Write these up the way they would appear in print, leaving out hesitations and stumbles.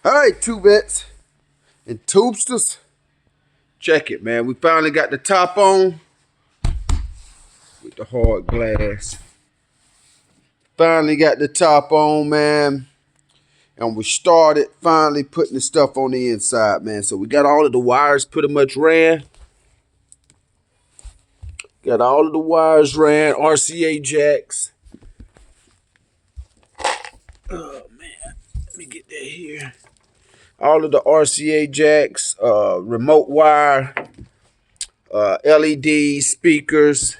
All right, tubets and tubesters. Check it, man. We finally got the top on with the hard glass. Finally got the top on, man. And we started finally putting the stuff on the inside, man. So we got all of the wires pretty much ran. Got all of the wires ran, RCA jacks. Oh, man. Let me get that here. All of the RCA jacks, remote wire, LED speakers.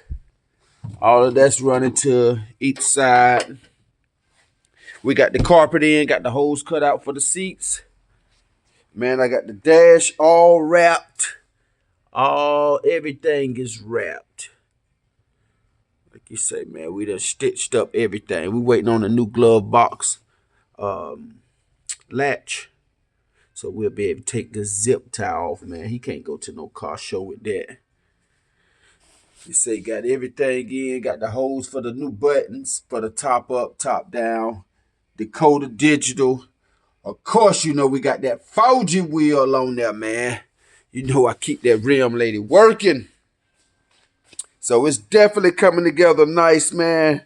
All of that's running to each side. We got the carpet in, got the holes cut out for the seats. Man, I got the dash all wrapped. Everything is wrapped. Like you say, man, we done stitched up everything. We waiting on a new glove box latch. So we'll be able to take the zip tie off, man. He can't go to no car show with that. You say got everything in, got the holes for the new buttons, for the top up, top down, decoder digital. Of course, you know we got that Fuji wheel on there, man. You know I keep that rim lady working. So it's definitely coming together nice, man.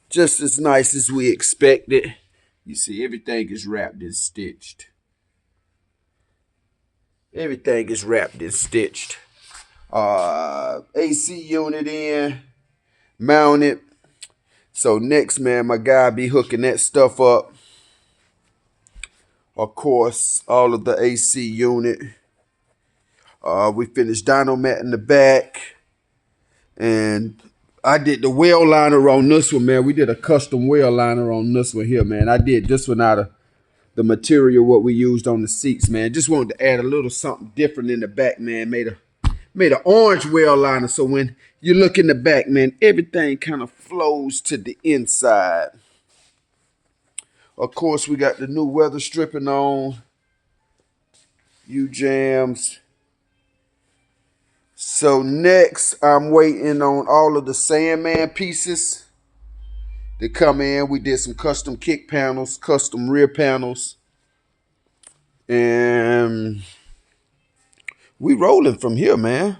Just as nice as we expected. You see, everything is wrapped and stitched. Everything is wrapped and stitched. AC unit in, mounted. So next, man, my guy be hooking that stuff up. Of course, all of the AC unit. We finished dyno mat in the back. And I did the wheel liner on this one, man. We did a custom wheel liner on this one here, man. I did this one out of the material what we used on the seats, man. Just wanted to add a little something different in the back, man. Made an orange wheel liner, so when you look in the back, man, everything kind of flows to the inside. Of course, we got the new weather stripping on. U-jams. So next, I'm waiting on all of the Sandman pieces to come in. We did some custom kick panels, custom rear panels. And we rolling from here, man.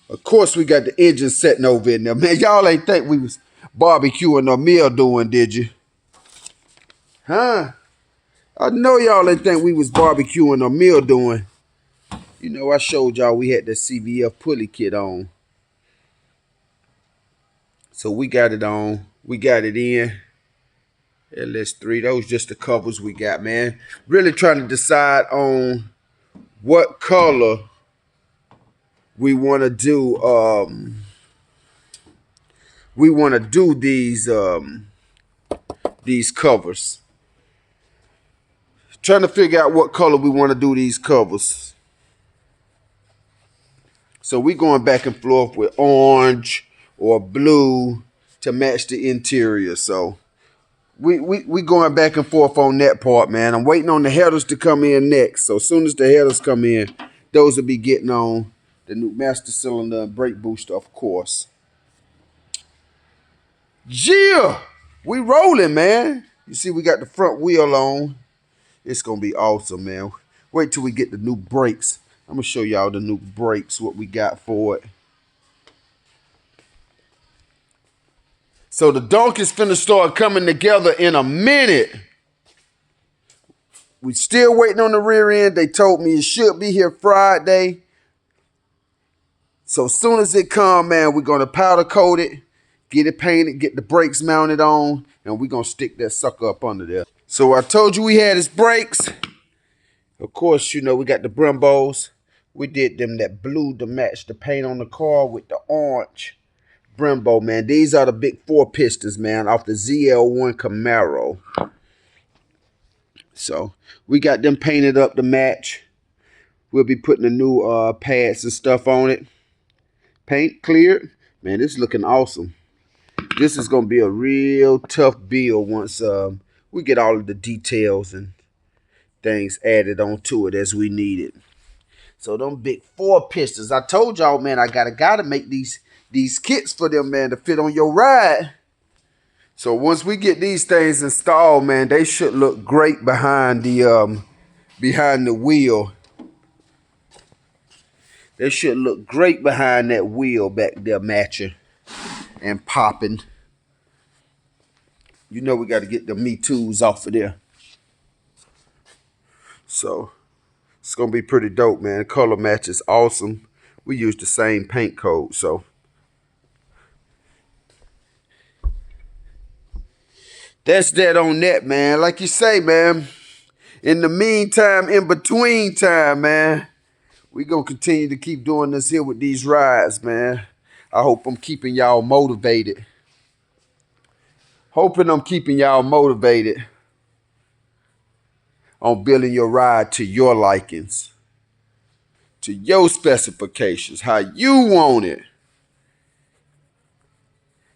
Of course, we got the engine setting over in there. Man, y'all ain't think we was barbecuing or meal doing, did you? Huh? I know y'all ain't think we was barbecuing or meal doing. You know, I showed y'all we had the CVF pulley kit on. So we got it on. We got it in. ls3, those just the covers we got, man. Really trying to decide on what color we want to do. We want to do these covers. Trying to figure out what color we want to do these covers. So we going back and forth with orange or blue to match the interior. So we going back and forth on that part, man. I'm waiting on the headers to come in next. So as soon as the headers come in, those will be getting on the new master cylinder and brake booster, of course. Yeah, we rolling, man. You see, we got the front wheel on. It's gonna be awesome, man. Wait till we get the new brakes. I'm gonna show y'all the new brakes, what we got for it. So the donk is finna start coming together in a minute. We still waiting on the rear end. They told me it should be here Friday. So as soon as it come, man, we're gonna powder coat it, get it painted, get the brakes mounted on, and we're gonna stick that sucker up under there. So I told you we had his brakes. Of course, you know, we got the Brembos. We did them that blue to match the paint on the car with the orange Brembo, man. These are the big 4 pistons, man, off the ZL1 Camaro. So we got them painted up to match. We'll be putting the new pads and stuff on it. Paint cleared. Man, this is looking awesome. This is going to be a real tough build once we get all of the details and things added onto it as we need it. So them big 4 pistons. I told y'all, man, I got a guy to make these kits for them, man, to fit on your ride. So once we get these things installed, man, they should look great behind the wheel. They should look great behind that wheel back there matching and popping. You know we got to get the Me Too's off of there. So it's going to be pretty dope, man. The color match is awesome. We use the same paint code, so. That's that on that, man. Like you say, man, in the meantime, in between time, man, we going to continue to keep doing this here with these rides, man. I hope I'm keeping y'all motivated. Hoping I'm keeping y'all motivated on building your ride to your likings, to your specifications, how you want it.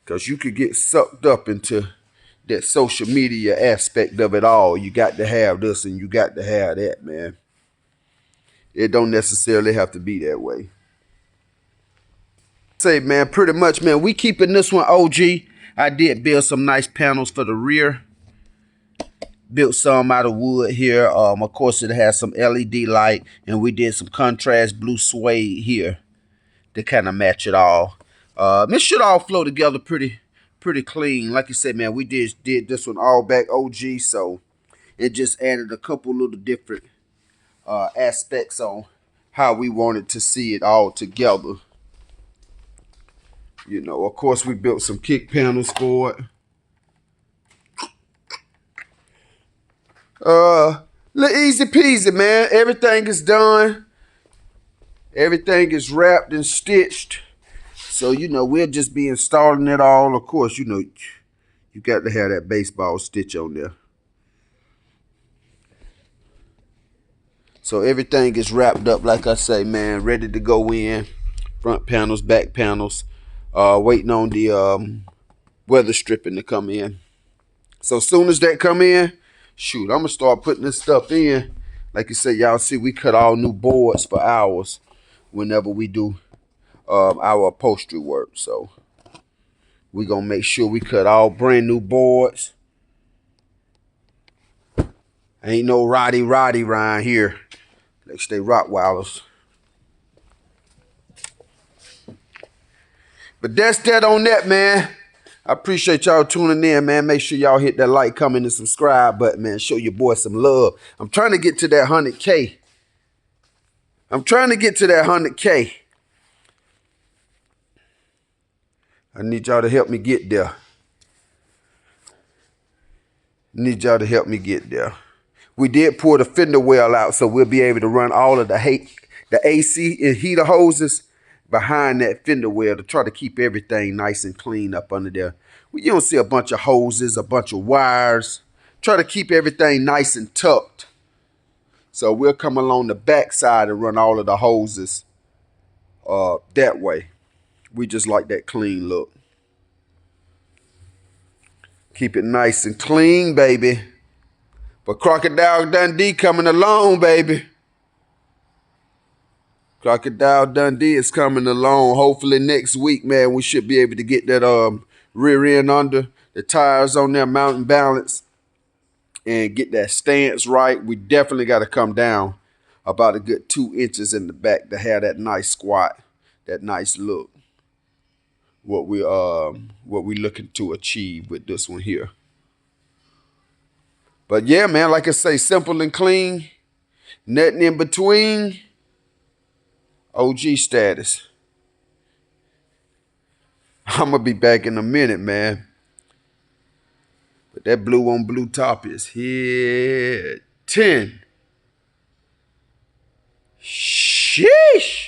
Because you could get sucked up into that social media aspect of it all. You got to have this and you got to have that, man. It don't necessarily have to be that way. Say, man, pretty much, man, we keeping this one OG. I did build some nice panels for the rear. Built some out of wood here. Of course, it has some LED light, and we did some contrast blue suede here to kind of match it all. This should all flow together pretty clean. Like I said, man, we did this one all back OG, so it just added a couple little different aspects on how we wanted to see it all together. You know, of course, we built some kick panels for it. Little easy peasy, man. Everything is done. Everything is wrapped and stitched. So, you know, we'll just be installing it all. Of course, you know, you got to have that baseball stitch on there. So everything is wrapped up, like I say, man, ready to go in. Front panels, back panels. Waiting on the weather stripping to come in. So as soon as that come in, shoot, I'm going to start putting this stuff in. Like you say, y'all see we cut all new boards for ours whenever we do our upholstery work. So we're going to make sure we cut all brand new boards. Ain't no roddy around here. Like stay Rottweilers. But that's that on that, man. I appreciate y'all tuning in, man. Make sure y'all hit that like, comment, and subscribe button, man. Show your boy some love. I'm trying to get to that 100K. I'm trying to get to that 100K. I need y'all to help me get there. Need y'all to help me get there. We did pour the fender well out, so we'll be able to run all of the AC and heater hoses behind that fender well to try to keep everything nice and clean up under there. You don't see a bunch of hoses, a bunch of wires. Try to keep everything nice and tucked. So we'll come along the back side and run all of the hoses that way. We just like that clean look. Keep it nice and clean, baby. But Crocodile Dundee coming along, baby. Crocodile Dundee is coming along. Hopefully next week, man, we should be able to get that rear end under, the tires on there, mounting balance, and get that stance right. We definitely got to come down about a good 2 inches in the back to have that nice squat, that nice look. What we looking to achieve with this one here. But yeah, man, like I say, simple and clean, nothing in between. OG status. I'm gonna be back in a minute, man. But that blue on blue top is here. 10. Sheesh.